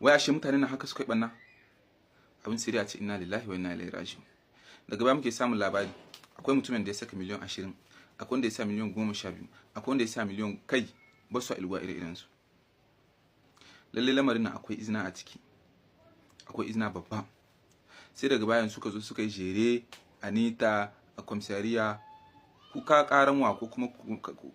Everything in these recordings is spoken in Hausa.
wai ashe mutane na haka suka yi banna. Abin sai dai a ce inna lillahi wa inna ilaihi raji'un. Daga baya muke samun labari akwai mutumin da ya saka miliyan 20, akwai wanda ya sa miliyan 12, akwai wanda ya sa miliyan kai ba su ilwa irin su. Lalle lamarin nan akwai izina a ciki, akwai izina babba. Sai daga bayan suka zo suka yi jere Anita a komisariya kuka karan wa ko kuma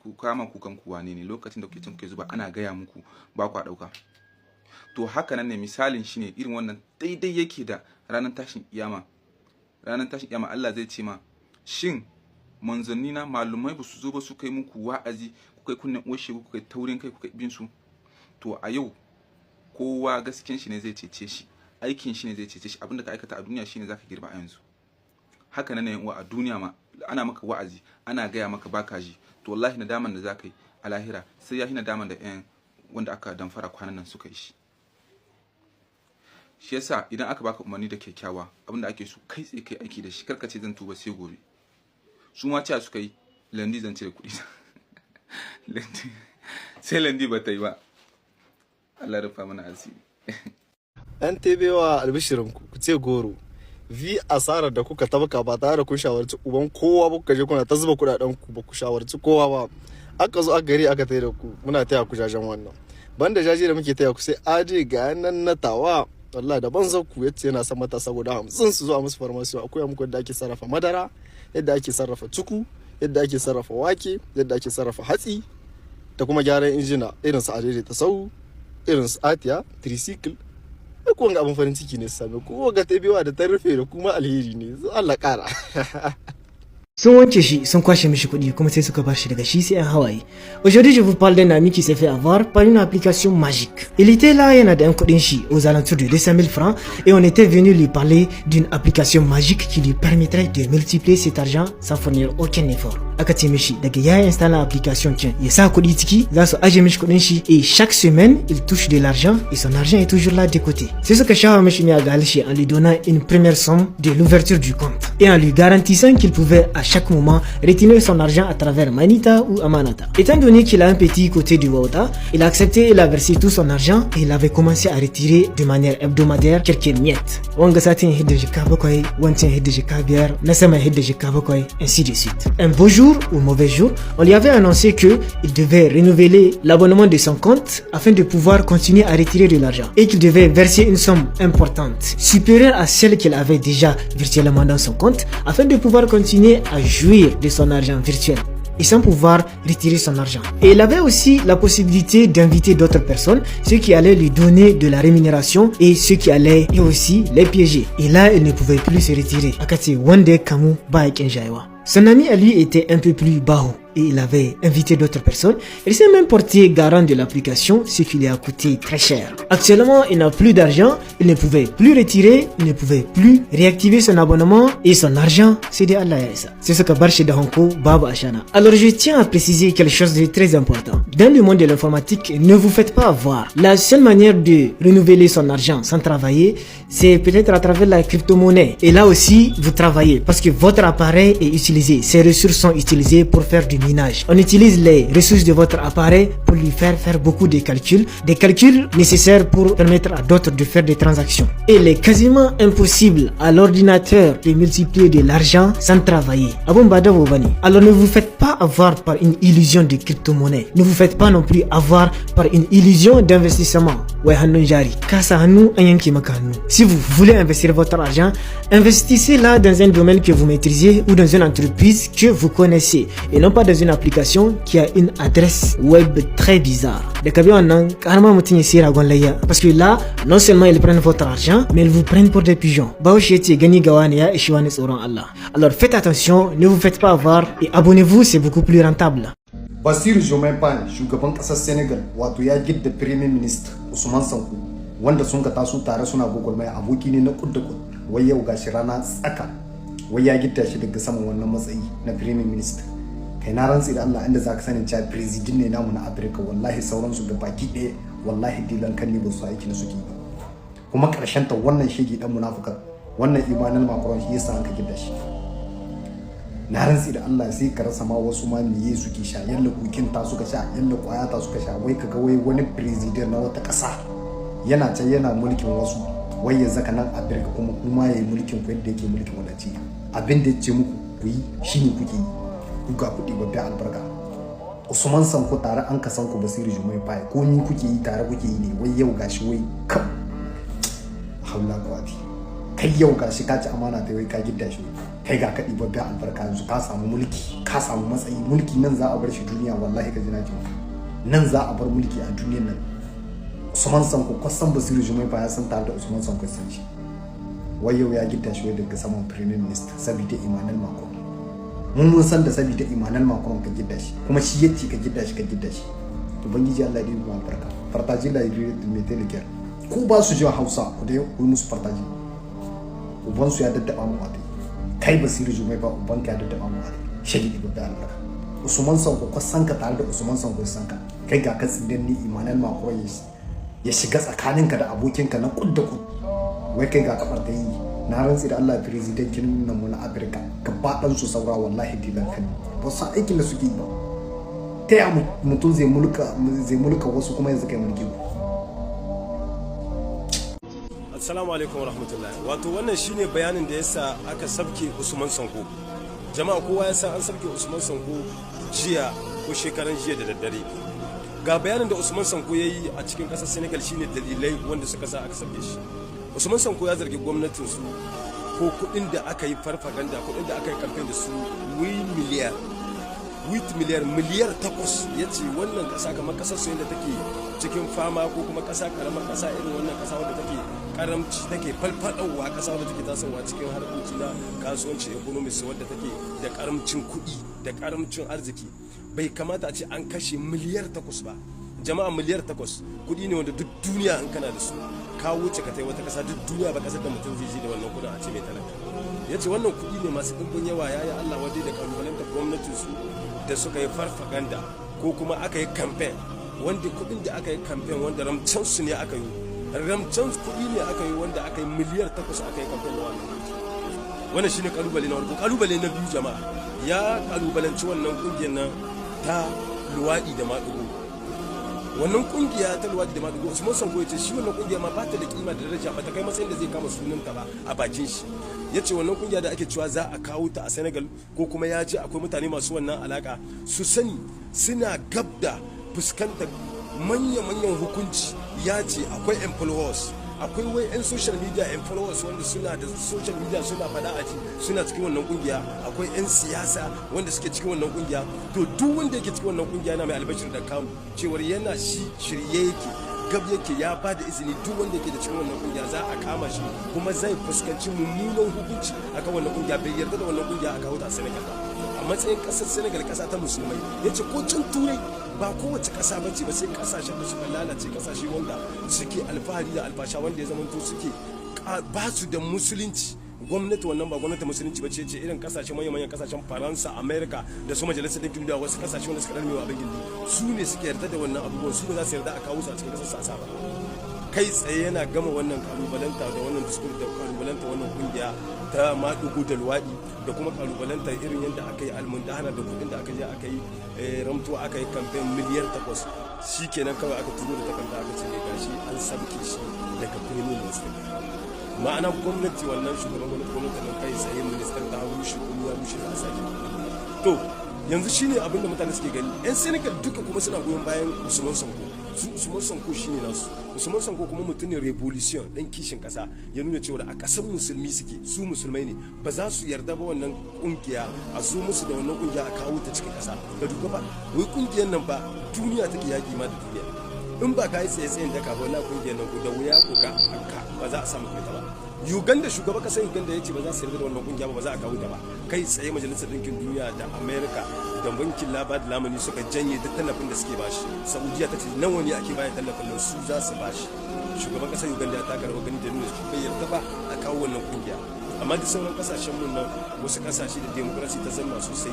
ku kama kukan kuwa ne lokacin da kuke zuba ana gaya muku ba ku dauka. To haka nan ne misalin shine irin wannan daidai yake da ranar tashin kiyama. Ranar tashin kiyama Allah zai ce ma shin manzanni na malumai ba su zo ba su kai muku wa'azi ku kai kunnen oshe ku kai taurin kai ku kai bin su. To a yau kowa gaskiyan shi ne zai cece shi, aikin shi ne zai cece shi, abinda ka aikata a duniya shine zaka girba a yanzu. Haka nan ne a duniya ma ana maka wa'azi ana gaya maka baka ji, to wallahi nadaman da zaka yi a lahira sai ya hina daman da wanda aka damfara kwanan nan suka yi shi. Shi yasa idan aka baka umarni da kyakkyawa abinda ake so kai tsaye kai aiki da shi, karka ce zan tuba sai gobe. Su ma cewa suka yi landi zan cire kuɗi landi sai landi ba ta yi ba. Allah rufa mana asiri. An tebewa albishirinku ku ce goro. Vi asarar da kuka tabaka ba tare da kun shawarci uban kowa ba, kuka je kuna ta zuba kudaden ku ba ku shawarci kowa ba. Aka zo a gari aka tayar da ku, muna taya ku jajen wannan. Banda jaje da muke taya ku sai aje ga nan na tawa wallahi da banzan ku yace yana son matasa guda 50 su zo a musu farmasiyo, akwai muku yadda ake sarrafa madara, yadda ake sarrafa cuku, yadda ake sarrafa wake, yadda ake sarrafa hatsi da kuma gyaran injina irin su ajeje ta sau, irin su atiya, tricycle. Ko wanga abin farin ciki ne same ko ga tabewa da ta rufe da kuma alheri ne. Allah kara. Sun wanke shi sun kwashe mishi kuɗi kuma sai suka bar shi daga shi sai un hawaye. Aujourd'hui je vous parle d'un ami qui s'est fait avoir par une application magique. Il était là, il y en a un kuɗin shi aux alentours de 200 000 francs et on était venu lui parler d'une application magique qui lui permettrait de multiplier cet argent sans fournir aucun effort. Aka ce mishi daga ya installe l'application kin ya sa kuɗi ciki za su aje mishi kuɗin shi et chaque semaine il touche de l'argent et son argent est toujours là de côté. Sai suka shawa mishi miya ga halshe en lui donnant une première somme de l'ouverture du compte et en lui garantissant qu'il pouvait à chaque moment retirer son argent à travers Manita ou Amanata. Étant donné qu'il a un petit côté du Wauta, il a accepté, il a versé tout son argent et il avait commencé à retirer de manière hebdomadaire quelques miettes. Wanga satin hidda jika bakwai, wancan hidda jika biyar, na sama hidda jika bakwai, ainsi de suite. Un beau jour ou mauvais jour, on lui avait annoncé que il devait renouveler l'abonnement de son compte afin de pouvoir continuer à retirer de l'argent et qu'il devait verser une somme importante, supérieure à celle qu'il avait déjà virtuellement dans son compte afin de pouvoir continuer à jouir de son argent virtuel et sans pouvoir retirer son argent. Et il avait aussi la possibilité d'inviter d'autres personnes, ceux qui allaient lui donner de la rémunération et ceux qui allaient et aussi les piéger. Et là, il ne pouvait plus se retirer. Akati wande kamu ba kenjaiwa. Son ami à lui était un peu plus bas et il avait invité d'autres personnes. Il s'est même porté garant de l'application, ce qui lui a coûté très cher. Actuellement, il n'a plus d'argent, il ne pouvait plus retirer, il ne pouvait plus réactiver son abonnement et son argent, c'est de Allah Yaisa. C'est ce que Barche de Honko, Baba Ashana. Alors je tiens à préciser quelque chose de très important. Dans le monde de l'informatique, ne vous faites pas avoir. La seule manière de renouveler son argent sans travailler, c'est peut-être à travers la crypto-monnaie. Et là aussi, vous travaillez parce que votre appareil est utilisé. Ces ressources sont utilisées pour faire du minage. On utilise les ressources de votre appareil pour lui faire beaucoup de calculs, des calculs nécessaires pour permettre à d'autres de faire des transactions. Et il est quasiment impossible à l'ordinateur de multiplier de l'argent sans travailler. Alors ne vous faites pas avoir par une illusion de crypto-monnaie. Ne vous faites pas non plus avoir par une illusion d'investissement. Si vous voulez investir votre argent, investissez-là dans un domaine que vous maîtrisez ou dans une entreprise que vous connaissez et non pas dans une application qui a une adresse web très bizarre. Parce que là, non seulement ils prennent votre argent, mais ils vous prennent pour des pigeons. Alors faites attention, ne vous faites pas avoir et abonnez-vous, c'est beaucoup plus rentable. Basir Jomaipan, shugaban kasar Senegal, wato ya gidda Premier Minister Usman Sanko, wanda sun ka taso tare suna gogolmai aboki ne na kudda kud. Wai yau gashi rana tsaka. Wai ya gidda shi daga saman wannan matsayi na Premier Minister. Kai na rantsi da Allah inda zaka sanin cewa president ne namu na Africa, wallahi sauran su baki ɗaya wallahi dilan kan ne ba su aiki na suke ba. Kuma karshen ta wannan shege dan munafika, wannan Emmanuel Macron shi yasa aka gidda shi. Na rantsi da Allah sai ka rasa ma wasu ma miye suke sha, yalla kukin ta suka sha, yalla kwaya ta suka sha, wai kaga wai wani president na wata ƙasa yana can yana mulkin wasu wai ya zaka nan Afirka kuma yayi mulkin ku yadda yake mulkin wadaci abin da yace muku ku yi shine kuke yi ku ga kuɗi babbe albarka Usman Sanko tare an ka san ku Basiru Jumai bai ko ni kuke yi tare kuke yi ne wai yau gashi wai kam haula gwati kai yau gashi ka ci amana ta wai ka gidda shi kai ga kaɗi babbe albarka yanzu ka samu mulki ka samu matsayi mulki nan za a bar shi duniya wallahi ka ji na ji nan za a bar mulki a duniyar nan Usman Sanko kwasan Basiru Jumai bai ya san tare da Usman Sanko san shi wai yau ya gidda shi daga saman Prime Minister saboda Emmanuel Macron mun san da saboda Emmanuel Macron ka gidda shi kuma shi yace ka gidda shi ubangiji Allah ya yi mu albarka fartaji la yi mai teleker ku ba su jin Hausa ku dai ku musu fartaji uban su ya daddaba mu a kai Basiru Jumai ba uban ka ya daddaba mu a shahidi babba albarka Usman Sanko ko san ka tare da Usman Sanko san ka kai ga ka tsidan ni Emmanuel Macron ya shiga tsakaninka da abokinka na kud da kud wai kai ga kafar da yi na rantsi da Allah presidentin nan mu na Afirka gaba dan su saura wallahi dilan kan ba san aikin da suke yi ba ta ya mutum zai mulka wasu kuma yanzu kai mulki Assalamu alaikum warahmatullahi wato wannan shine bayanin da yasa aka sabke Usman Sanko jama'a kowa ya san an sabke Usman Sanko jiya ko shekaran jiya da daddare ga bayanin da Usman Sanko yayi a cikin kasar Senegal shine dalilai wanda suka sa aka sabke shi Usman Sanko ya zargi gwamnatin su ko kudin da aka yi farfaganda kudin da aka yi campaign da su miliyar 8 yace wannan kasa kamar kasar su yadda take cikin fama ko kuma kasa karamar kasa irin wannan kasa wadda take karamci take falfadawa kasa wadda take tasowa cikin harkoki na kasuwanci economics wadda take da karamcin kuɗi da karamcin arziki bai kamata a ce an kashe miliyar 8 ba jama'a miliyar 8 kuɗi ne wanda duk duniya in kana da su ka wuce ka tai wata kasa duk duniya ba kasar da mutum zai ji da wannan kudin a ce mai talaka yace wannan kuɗi ne masu dimbin yawa yayi Allah wadai da kalubalen da gwamnatin su da suka yi farfaganda ko kuma aka yi campaign wanda kudin da aka yi campaign wanda ramcan su ne aka yi ramcan kudi ne aka yi wanda aka yi miliyar 8 aka yi campaign wannan shine kalubale na farko kalubale na biyu jama'a ya kalubalanci wannan kungiyar nan ta luwadi da madugo wannan kungiya ta luwadi da madugo Usman Sanko yace shi wannan kungiya ma ba ta da kima da daraja ba ta kai matsayin da zai kama sunanta ba a bakin shi yace wannan kungiya da ake cewa za a kawo ta a Senegal ko kuma ya ji akwai mutane masu wannan alaka su sani suna gabda fuskantar manya-manyan hukunci ya ce akwai employers akwai wai 'yan social media employers wanda suna da social media suna fada a suna cikin wannan kungiya akwai 'yan siyasa wanda suke cikin wannan kungiya to duk wanda yake cikin wannan kungiya yana mai albashir da kamu cewar yana shi shirye yake gab yake ya ba da izini duk wanda yake da cikin wannan kungiya za a kama shi kuma zai fuskanci mummunan hukunci akan wannan kungiya bai yarda da wannan kungiya a kawo ta Senegal ba a matsayin kasar Senegal kasa ta musulmai yace ko can turai ba kowace kasa bace ba sai kasashen da suka lalace kasashe wanda suke alfahari da alfasha wanda ya zamanto suke ba su da musulunci gwamnati wannan ba gwamnati musulunci bace ce irin kasashe manyan kasashen Faransa America da su majalisar dinkin duniya wasu kasashe wanda suka darmewa abin gindi su ne suke yarda da wannan abubuwan su ne za su yarda a kawo su a cikin kasar sasa ba kai tsaye yana gama wannan kalubalanta da wannan diskur da kalubalanta wannan kungiya ta madugu da luwadi da kuma kalubalanta irin yadda aka yi almundahana da kudin da aka je aka yi ramtuwa aka yi kamfen miliyar 8 shi kenan kawai aka turo da takarda aka ce ne gashi an sabke shi daga premier minister ma'ana gwamnati wannan shugaban gwamnati nan kai tsaye ministan ta rushe kuma ya rushe da asali to yanzu shine abin da mutane suke gani yan Senegal duka kuma suna goyon bayan Usman Sanko su Usman Sanko shine nasu Usman Sanko kuma mutum ne revolution dan kishin kasa ya nuna cewa a kasar musulmi suke su musulmai ne ba za su yarda ba wannan kungiya a zo musu da wannan kungiya a kawo ta cikin kasa da duka ba wai kungiyar nan ba duniya take yaki ma da duniya in ba ka yi tsaye-tsayen da ka wannan kungiyar nan ko da wuya ko ka ba za a samu kai ta ba Uganda shugaban kasar Uganda ya ce ba za su yarda da wannan kungiya ba za a kawo ta ba kai tsaye majalisar ɗinkin duniya da America da bankin labar da lamani suka janye duk tallafin da suke bashi Saudiya ta ce nawa ne ake bayar tallafin nan su za su bashi shugaban kasar Uganda ya taka rawar gani da nuna shi bai yarda ba a kawo wannan kungiya amma da sauran kasashen mun nan wasu kasashe da demokrasi ta zama sosai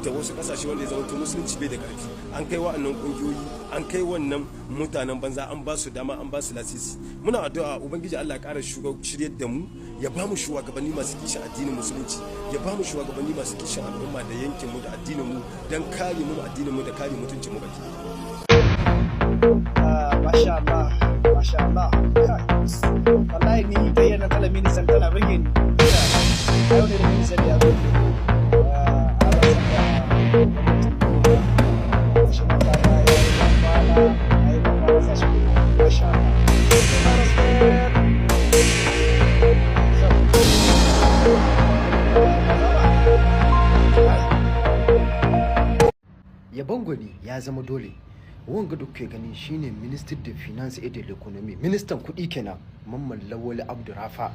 da wasu kasashe wanda ya zama to musulunci bai da karfi an kai wa'annan kungiyoyi an kai wannan mutanen banza an ba su dama an ba su lasisi muna addu'a ubangiji Allah ya kara shiryar da mu ya ba mu shugabanni masu kishin addinin musulunci ya ba mu shugabanni masu kishin al'umma da yankin mu da addinin mu dan kare mu addinin mu da kare mutuncin mu baki masha Allah masha Allah. Wallahi ni bayyana kala ministan tana burge ni. A yau ne da ministan ya zo. Shi ma ta ya yi kwana, a yi kwana sa shi masha Yabon gwani ya zama dole. Wanga da kuke gani shine Minister da Finance et de l'Economy, ministan kuɗi kenan, Mamman Lawal Abdurrafa.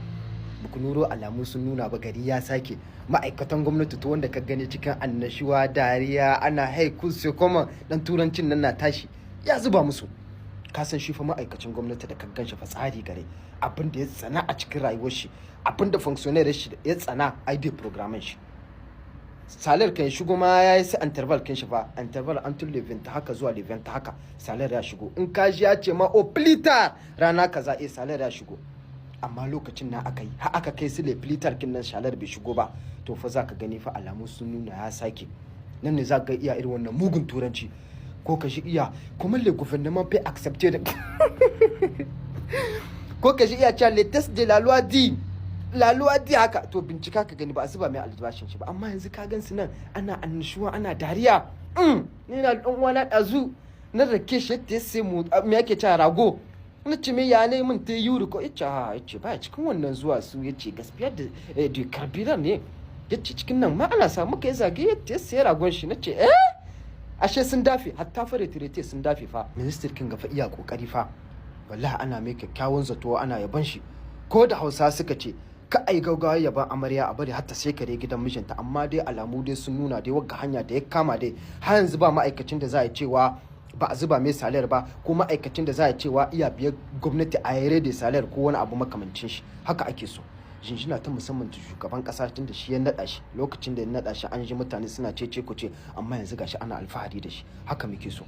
Buku nuro alamu sun nuna ba gari ya sake. Ma'aikatan gwamnati to wanda ka gani cikin annashuwa, dariya, ana haiku sai kuma dan turancin nan na tashi. Ya zuba musu. Ka san shi fa ma'aikacin gwamnati da ka ganshi fa tsari gare. Abin da ya tsana a cikin rayuwar shi, abin da functionary shi ya tsana ID programming shi. Salar kan shigo ma ya yi sai interval kan shi fa, interval until leven ta haka zuwa leven ta haka salar ya shigo. In ka ji ya ce ma o plitar rana kaza salar ya shigo. Amma lokacin na aka yi har aka kai su le plitar kin nan salar bai shigo ba, to fa za ka gani fa alamu sun nuna ya sake. Nan ne za ka iya irin wannan mugun turanci ko ka shi iya kuma le gouvernement peut accepter da ko ka shi iya cewa le test de la loi dit laluwa di haka to bincika ka gani ba a zuba mai albashin shi ba, amma yanzu ka gan su nan ana annashuwa ana dariya. Ni na dan uwana dazu na rake shi ta sai mu me yake cewa rago na ce me ya ne mun ta yuri ko yace ba cikin wannan zuwa su yace gaskiya da karbiran ne yace cikin nan ma ana samu kai zage ta sai ragon shi nace ashe sun dafe hatta fare tirete sun dafe fa. Minister kin ga fa iya kokari fa, wallahi ana mai kyakkyawan zato ana yaban shi. Ko da Hausa suka ce ka ai gaugawa yaban amarya a bari hatta sai kare gidan mijinta, amma dai alamu dai sun nuna dai wagga hanya da ya kama dai har yanzu ba ma'aikacin da za a cewa ba a zuba mai salar ba, ko ma'aikacin da za a cewa iya biyar gwamnati a yare da salar ko wani abu makamancin shi. Haka ake so. Jinjina ta musamman ta shugaban kasa tun da shi ya nada shi, lokacin da ya nada shi an ji mutane suna cece ku ce, amma yanzu gashi ana alfahari da shi. Haka muke so.